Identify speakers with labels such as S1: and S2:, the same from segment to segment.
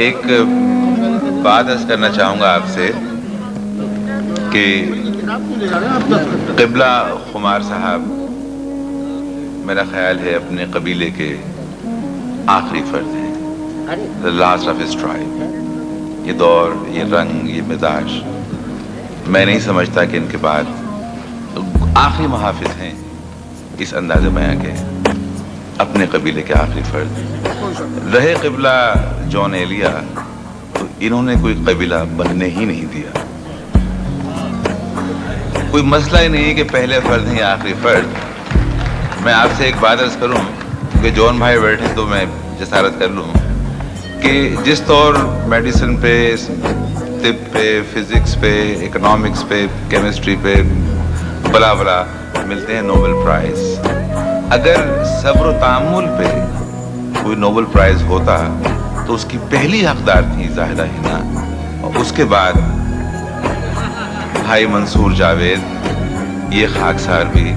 S1: ایک بات عرض کرنا چاہوں گا آپ سے کہ قبلہ خمار صاحب میرا خیال ہے اپنے قبیلے کے آخری فرد ہیں، the last of his tribe. یہ دور، یہ رنگ، یہ مزاج، میں نہیں سمجھتا کہ ان کے بعد آخری محافظ ہیں اس انداز بیاں کے، اپنے قبیلے کے آخری فرد رہے قبلہ جون ایلیا، تو انہوں نے کوئی قبیلہ بننے ہی نہیں دیا. کوئی مسئلہ ہی نہیں کہ پہلے فرد ہیں یا آخری فرد. میں آپ سے ایک بات عرض کروں کہ جون بھائی بیٹھے تو میں جسارت کر لوں کہ جس طور میڈیسن پہ، طب پہ، فزکس پہ، اکنامکس پہ، کیمسٹری پہ بلا بلا ملتے ہیں نوبل پرائز، اگر صبر و تحمل پہ کوئی نوبل پرائز ہوتا تو اس کی پہلی حقدار تھی زاہدہ حنا، اور اس کے بعد بھائی منصور جاوید، یہ خاکسار بھی،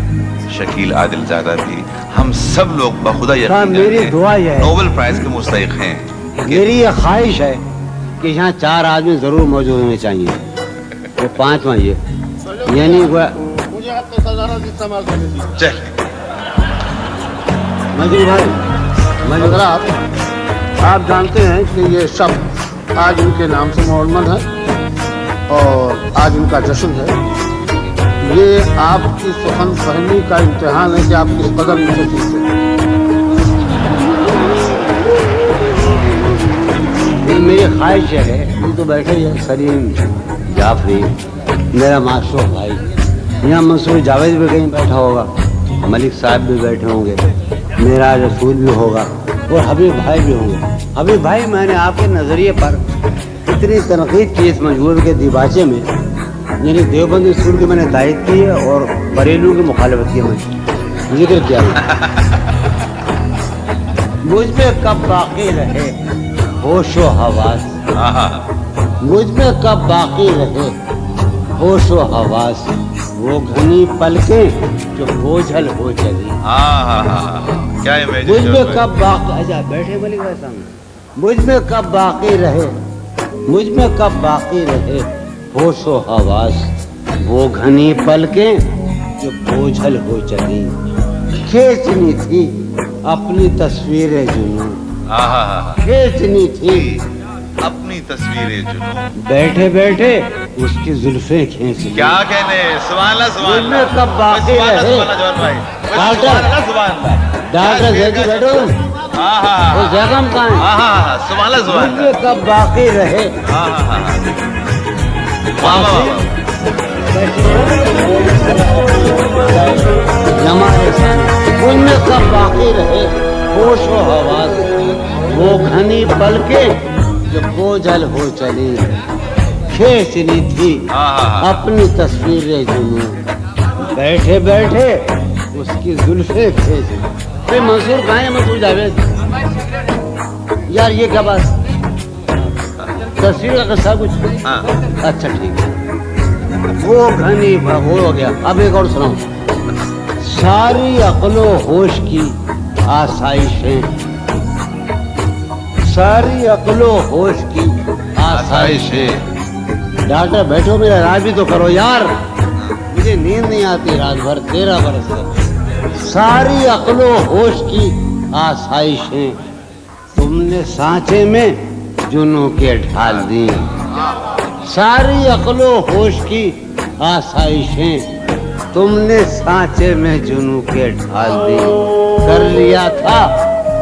S1: شکیل عادل زادہ بھی، ہم سب لوگ بخدا یقین
S2: میری دعا یہ ہے،
S1: نوبل پرائز کے مستحق ہیں.
S2: میری یہ خواہش ہے کہ یہاں 4 آدمی ضرور موجود ہونے چاہیے، وہ 5واں یہ یعنی
S1: چل
S2: مجھے بھائی
S3: حضرات، آپ جانتے ہیں کہ یہ شب آج ان کے نام سے معلوم ہے اور آج ان کا جشن ہے. یہ آپ کی سخن فہمی کا امتحان ہے کہ آپ کس قدر ان سے سیکھتے ہیں.
S2: میری خواہش یہ ہے، ہم تو بیٹھے ہیں، سلیم جعفری میرا معشوق بھائی، یہاں منصور جاوید بھی کہیں بیٹھا ہوگا، ملک صاحب بھی بیٹھے ہوں گے، میرا رسول بھی ہوگا اور حبیب بھائی بھی ہوں گے. حبیب بھائی، میں نے آپ کے نظریے پر اتنی تنقید کی اس مجبور کے دیباچے میں، یعنی دیوبند اسکول کی میں نے تائید کی ہے اور بریلو کی مخالفت کی میں ذکر کیا ہے. مجھ میں کب باقی رہے ہوش و حواس، مجھ میں کب باقی رہے ہوش و حواس، وہ گھنی پلکیں جو بوجھل ہو چلی. مجھ میں کب باقی، اچھا بیٹھے ملک بھائی سامنے، مجھ میں کب باقی رہے، مجھ میں کب باقی رہے ہوش و حواس، وہ گھنی پلکیں جو بوجھل ہو چلی. کھینچنی تھی اپنی تصویریں جنون، کھینچنی تھی
S1: اپنی تصویریں جنون،
S2: بیٹھے بیٹھے اس کی زلفیں کھینچ لی.
S1: کیا کہنے، سبحان اللہ سبحان
S2: مجھ میں کب باقی رہے ڈاکٹر زیدی بیٹھو، وہ جگم کہاں ہے،
S1: سبحان اللہ سبحان
S2: مجھ میں کب باقی رہے مجھ میں کب باقی رہے ہوش و حواس، وہ گھنی پلکیں جو بوجھل ہو چلی. کھینچنی تھی اپنی تصویریں جنون، بیٹھے بیٹھے اس کی زلفیں کھینچ لی. منصور کہاں ہے، منصور جاوید یار، یہ کیا بات، تصویر کا قصہ کچھ؟ اچھا ٹھیک ہے. وہ گھنی ہو گیا. اب ایک اور سناؤں. ساری عقل و ہوش کی آسائشیں، ساری عقل و ہوش کی آسائشیں. ڈاکٹر بیٹھو، میرا علاج بھی تو کرو یار، مجھے نیند نہیں آتی رات بھر 13 برس سے. ساری عقل و ہوش کی آسائشیں تم نے سانچے میں جنوں کے ڈھال دی. ساری عقل و ہوش کی آسائشیں تم نے سانچے میں جنوں کے ڈھال دی. کر لیا تھا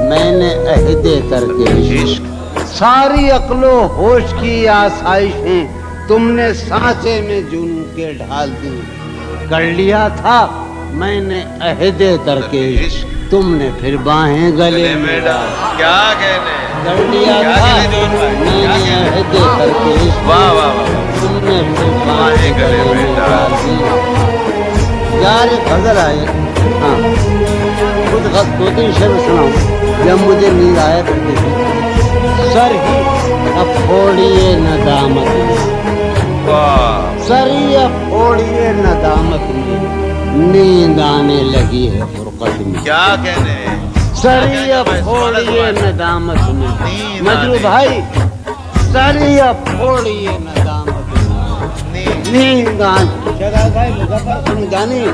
S2: میں نے عہد ترک عشق، ساری عقل و ہوش کی آسائشیں تم نے سانچے میں جنوں کے ڈھال دی. کر لیا تھا میں نے عہد ترک عشق، تم نے پھر باہیں گلے میں ڈال.
S1: کیا کہنے،
S2: کر لیا تھا میں نے عہد ترک عشق، تم نے پھر باہیں گلے میں ڈال دی. یار ایک غزل آئے، ہاں خود غلط 2-3 شعر سناؤں جب مجھے نیند آیا کرتی تھی. سر ہی اب پھوڑیے ندامت میں، سر ہی اب پھوڑیے ندامت میں، نیند آنے لگی ہے فرقت میں.
S1: کیا کہنے،
S2: سر ہی اب پھوڑیے ندامت میں. مجرو بھائی سریا پھوڑیے ندامت میں نیند جانی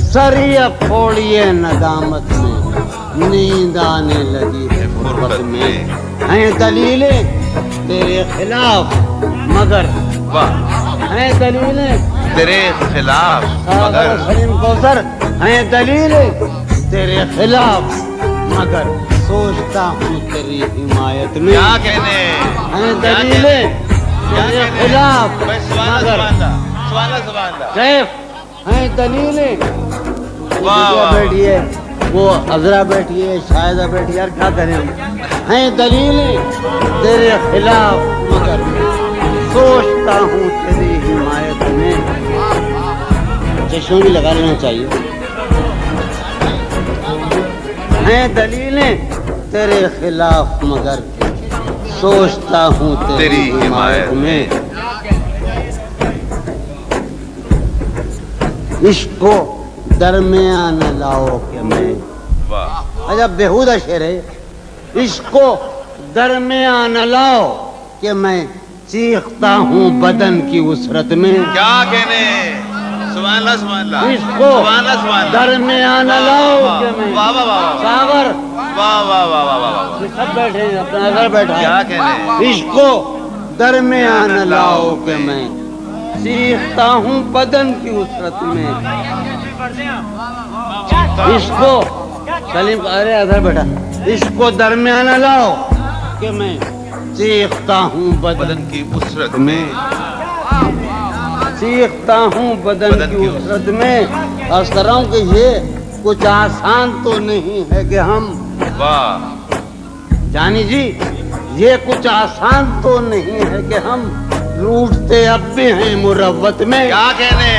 S2: سریا پھوڑیے ندامت میں نیند آنے لگی ہے فرقت میں ہیں دلیلیں تیرے خلاف مگر ہیں دلیلیں
S1: تیرے خلاف
S2: مگر سلیم کوثر ہیں دلیلیں تیرے خلاف مگر سوچتا ہوں تیری حمایت میں
S1: کیا کہنے
S2: ہیں دلیلیں تیرے خلاف مگر کیف ہیں دلیلیں بیٹھی ہے وہ عذرا بیٹھی ہے شاہدہ بیٹھی ہے یار کیا کریں ہم ہیں دلیلیں تیرے خلاف مگر سوچتا ہوں تیری حمایت میں چشموں بھی لگا لینا چاہیے ہیں دلیلیں تیرے خلاف مگر سوچتا ہوں تیری حمایت میں عشق کو درمیان لاؤ کہ میں عجب بےہودہ شعر ہے عشق کو درمیان لاؤ کہ میں چیختا ہوں بدن کی وسرت میں
S1: کیا کہنے سبحان اللہ سبحان اللہ
S2: عشق کو
S1: سبحان اللہ سبحان اللہ
S2: درمیان لاؤ کہ میں
S1: واہ واہ واہ
S2: ساور
S1: واہ واہ واہ واہ واہ
S2: سب بیٹھے ہیں اپنا نظر بیٹھا ہے
S1: کیا کہنے
S2: عشق کو درمیان لاؤ کہ میں چیختا ہوں بدن کی وسرت میں عشق کو سلیم ارے ادھر بیٹھا عشق کو درمیان لاؤ کہ میں چیختا ہوں بدن
S1: کی اسرت
S2: میں چیختا ہوں بدن کی وسرت میں عرض کر رہا ہوں کہ یہ کچھ آسان تو نہیں ہے کہ ہم
S1: واہ
S2: جانی جی یہ کچھ آسان تو نہیں ہے کہ ہم لوٹتے اب بھی ہیں مروت میں
S1: کیا کہنے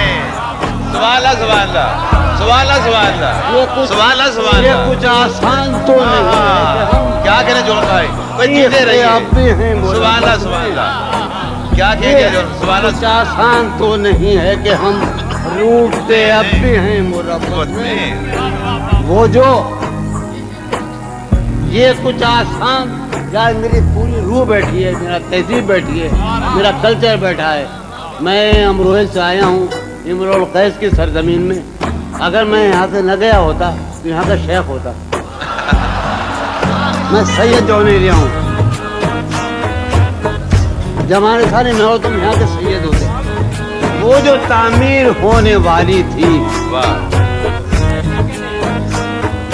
S1: سبحان اللہ سبحان اللہ سبحان اللہ سبحان اللہ
S2: یہ کچھ
S1: سبحان اللہ سبحان
S2: یہ
S1: اللہ
S2: کچھ آسان تو نہیں ہے کہ ہم
S1: کیا کہنے جون بھائی کوئی چیزیں رہی
S2: اب بھی ہیں
S1: سبحان اللہ سبحان اللہ کیا کہنے جون سبحان
S2: کچھ
S1: اللہ
S2: آسان تو نہیں ہے کہ ہم لوٹتے اب بھی ہیں مروت میں وہ جو یہ کچھ آسان یار میری پوری روح بیٹھی ہے میرا تہذیب بیٹھی ہے میرا کلچر بیٹھا ہے میں امروہل سے آیا ہوں امرؤ القیس کی سرزمین میں اگر میں یہاں سے نہ گیا ہوتا تو یہاں کا شیخ ہوتا میں سید جو نہیں لیا ہوں جب ہمارے سارے میں ہو تم یہاں کے سید ہوتے وہ جو تعمیر ہونے والی تھی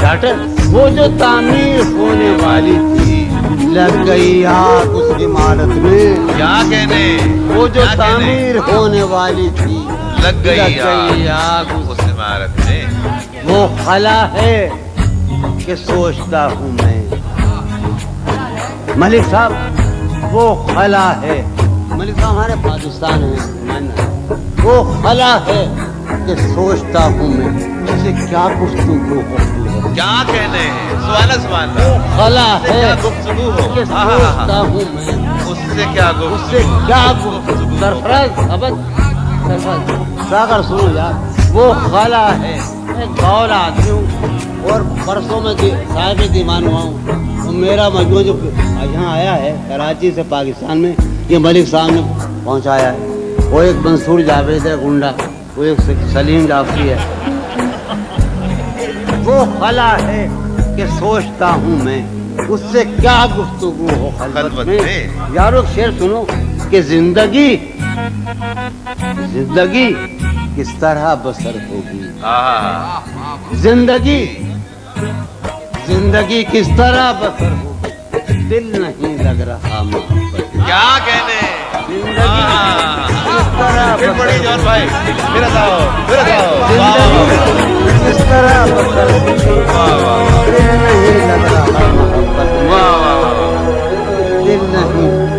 S2: ڈاکٹر وہ جو تعمیر ہونے والی تھی لگ گئی آگ اس عمارت میں
S1: کیا کہنے
S2: وہ جو تعمیر ہونے والی تھی
S1: لگ گئی
S2: آگ
S1: اس عمارت میں
S2: وہ خلا ہے کہ سوچتا ہوں میں ملک صاحب وہ خلا ہے ملک صاحب ہمارے پاکستان ہے وہ خلا ہے کہ سوچتا ہوں میں اس سے کیا گفتگو ہوتی ہے
S1: کیا کہنے سبحان اللہ سبحان اللہ
S2: خلا ہے
S1: گفتگو ہو
S2: کہ سوچتا ہوں میں
S1: اس سے کیا
S2: اس سے کیا گفتگو سرفراز ابد سرفراز ساگر سنو یار وہ خلا ہے میں گور آدمی ہوں اور برسوں میں صاحب دیوان ہوا ہوں وہ میرا مجموعہ جو یہاں آیا ہے کراچی سے پاکستان میں یہ ملک صاحب نے پہنچایا ہے وہ ایک منصور جاوید ہے گنڈا وہ ایک سلیم جعفری ہے وہ خلا ہے کہ سوچتا ہوں میں اس سے کیا گفتگو ہو خلوت میں یارو شعر سنو کہ زندگی کس طرح بسر ہوگی زندگی کس طرح بسر ہوگی دل نہیں لگ رہا محبت
S1: کیا کہنے
S2: زندگی کس طرح
S1: پھر بڑی جون بھائی پھر آؤ
S2: زندگی کس طرح بسر ہوگی دل نہیں لگ رہا محبت دل نہیں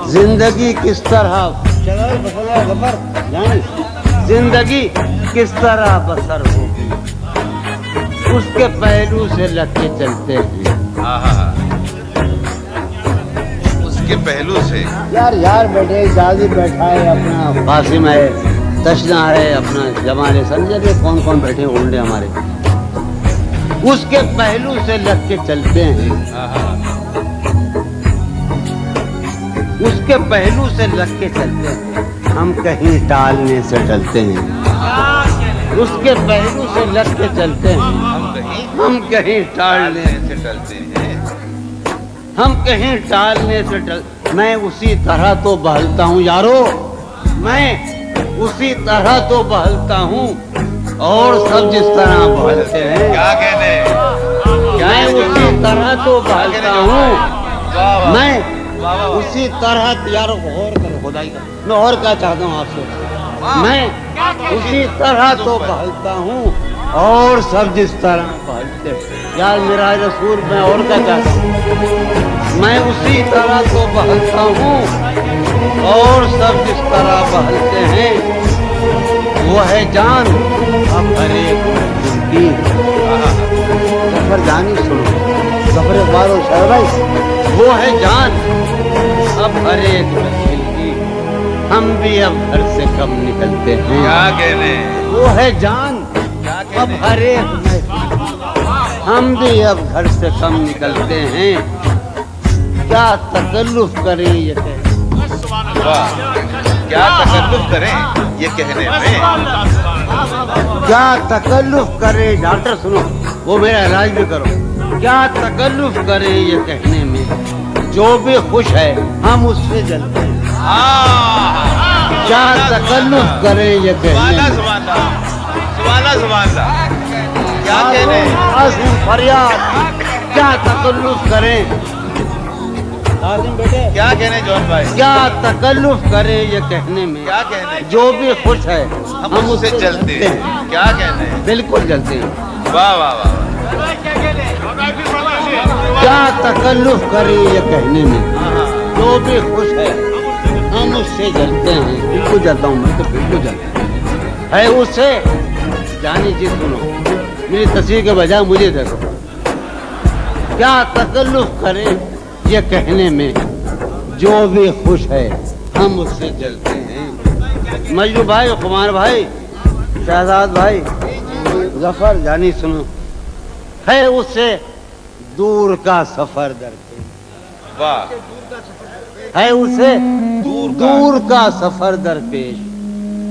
S2: زندگی کس طرح زندگی کس طرح بسر ہوگی اس کے پہلو سے لگ کے چلتے ہیں
S1: اس کے پہلو سے
S2: یار بیٹھے جازی بیٹھا ہے اپنا قاسم ہے تشنا ہے اپنا جمال سمجھے کون بیٹھے اونڈے ہمارے اس کے پہلو سے لگ کے چلتے ہیں، اس کے پہلو سے لگ کے چلتے ہیں، ہم کہیں ٹالنے سے ڈلتے ہیں، اس کے پہلو سے لگ کے چلتے ہیں، ہم کہیں ٹالنے
S1: سے ڈلتے ہیں،
S2: ہم کہیں ٹالنے سے میں اسی طرح تو بہلتا ہوں یارو، میں اسی طرح تو بہلتا ہوں اور سب جس طرح بہلتے ہیں،
S1: کیا کہنے،
S2: میں اسی طرح تو بہلتا ہوں، میں اسی طرح یارو غور کرو خدائی کا، میں اور کیا چاہتا ہوں آپ سے، میں اسی طرح تو بہلتا ہوں اور سب جس طرح بہلتے ہیں، یار میرا رسول میں اور کیا چاہتا ہوں، میں اسی طرح تو بہلتا ہوں اور سب جس طرح بہلتے ہیں، وہ ہے جان اب ہر ایک کی، ظفر جانی سنو، ظفر اقبال و شاعر بھائی، وہ ہے جان اب ہر ایک محفل کی، ہم بھی اب گھر سے کم نکلتے ہیں،
S1: کیا کہنے،
S2: وہ ہے جان اب ہر ایک محفل کی، ہم بھی اب گھر سے کم نکلتے ہیں، کیا تکلف کریں یہ کہنے،
S1: کیا تکلف کریں یہ کہنے میں،
S2: کیا تکلف کرے، ڈاکٹر سنو وہ میرا علاج بھی کرو، کیا تکلف کرے یہ کہنے میں، جو بھی خوش ہے ہم اس سے جلتے ہیں، کیا تکلف کرے یہ کہنے میں،
S1: کیا کہنے،
S2: عظیم فریاد کیا تکلف کریں، عظیم بیٹے
S1: کیا کہنے جون بھائی،
S2: کیا تکلف کرے یہ کہنے میں،
S1: کیا کہنے،
S2: جو بھی خوش ہے
S1: ہم اس سے چلتے ہیں، کیا کہنے،
S2: بالکل چلتے ہیں،
S1: واہ واہ واہ،
S2: کیا تکلف کرے یہ کہنے میں، جو بھی خوش ہے ہم اس سے جلتے ہیں، بالکل جلتا ہوں میں تو بالکل جلتا ہوں، ہے اس سے جانی چیز سنو، میری تصویر کے بجائے مجھے دیکھو، کیا تکلف کرے یہ کہنے میں، جو بھی خوش ہے ہم اس سے جلتے ہیں، مجنو بھائی، قمار بھائی، شہزاد بھائی، ظفر جانی سنو، ہے اس سے دور کا سفر درپیش،
S1: واہ،
S2: ہے اسے دور کا سفر درپیش،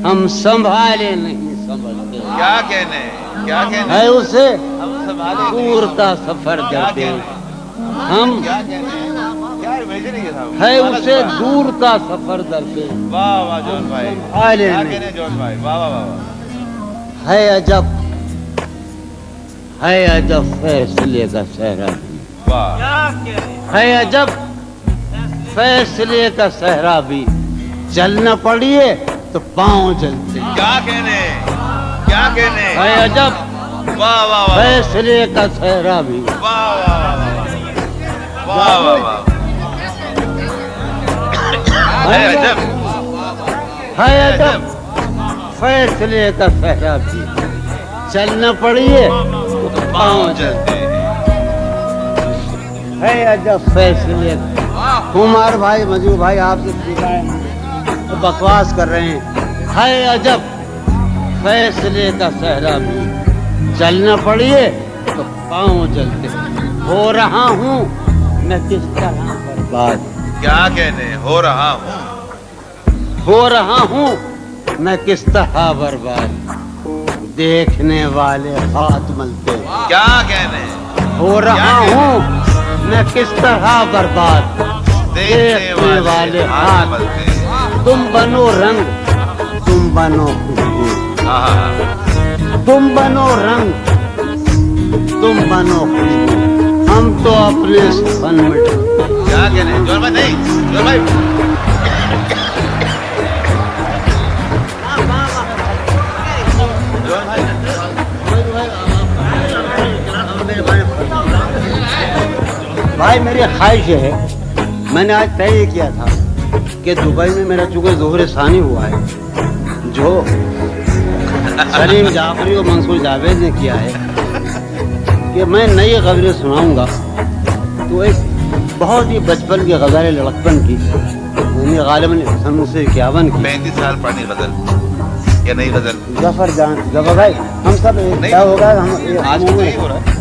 S2: ہم سنبھالے نہیں سنبھلتے،
S1: کیا کہنے، کیا کہنے،
S2: ہے اسے
S1: ہم سنبھالے
S2: دور کا سفر درپیش، ہم
S1: کیا کہنے، کیا امیجن ہے صاحب،
S2: ہے اسے دور کا سفر درپیش،
S1: واہ واہ جون بھائی،
S2: سنبھالے
S1: کیا
S2: نہیں،
S1: کہنے جون بھائی، واہ واہ واہ،
S2: ہے عجب، ہے عجب فیصلے کا صحرا،
S1: واہ،
S2: ہے عجب فیصلے کا صحرا بھی، چلنا پڑیے تو پاؤں چلتے،
S1: کیا کہنے، کیا کہنے،
S2: ہے عجب
S1: واہ واہ واہ،
S2: فیصلے کا صحرا بھی،
S1: واہ واہ واہ واہ واہ، ہے عجب،
S2: ہے عجب فیصلے کا صحرا بھی، چلنا پڑیے تو پاؤں چلتے، ہے عجب فیصلے کا، کمار بھائی، مجو بھائی آپ سے پوچھا ہے تو بکواس کر رہے ہیں، ہے عجب فیصلے کا صحرا بھی، چلنا پڑیے تو پاؤں چلتے، ہو رہا ہوں میں کس طرح برباد،
S1: کیا کہنے، ہو رہا ہوں،
S2: ہو رہا ہوں میں کس طرح برباد، دیکھنے والے ہاتھ ملتے،
S1: کیا کہنے،
S2: ہو رہا ہوں میں کس طرح برباد، دیکھنے والے ہاتھ
S1: ملتے،
S2: تم بنو رنگ، تم بنو خوشبو، تم بنو رنگ، تم بنو خوشبو، ہم تو اپنے فن میں
S1: کیا کہنے، جون بھائی نہیں، جون بھائی، جون بھائی،
S2: بھائی میری خواہش ہے، میں نے آج طے یہ کیا تھا کہ دبئی میں میرا چونکہ ظہور ثانی ہوا ہے، جو سلیم جعفری اور منصور جاوید نے کیا ہے، کہ میں نئی خبریں سناؤں گا، تو ایک بہت ہی بچپن کی غزل لڑکپن کی، یعنی غالباً 1951 کی،
S1: 35 سال پرانی غزل یا نئی غزل،
S2: ظفر جان، ظفر بھائی ہم سب کیا ہوگا، ہم
S1: آج تو نہیں ہو رہا ہے،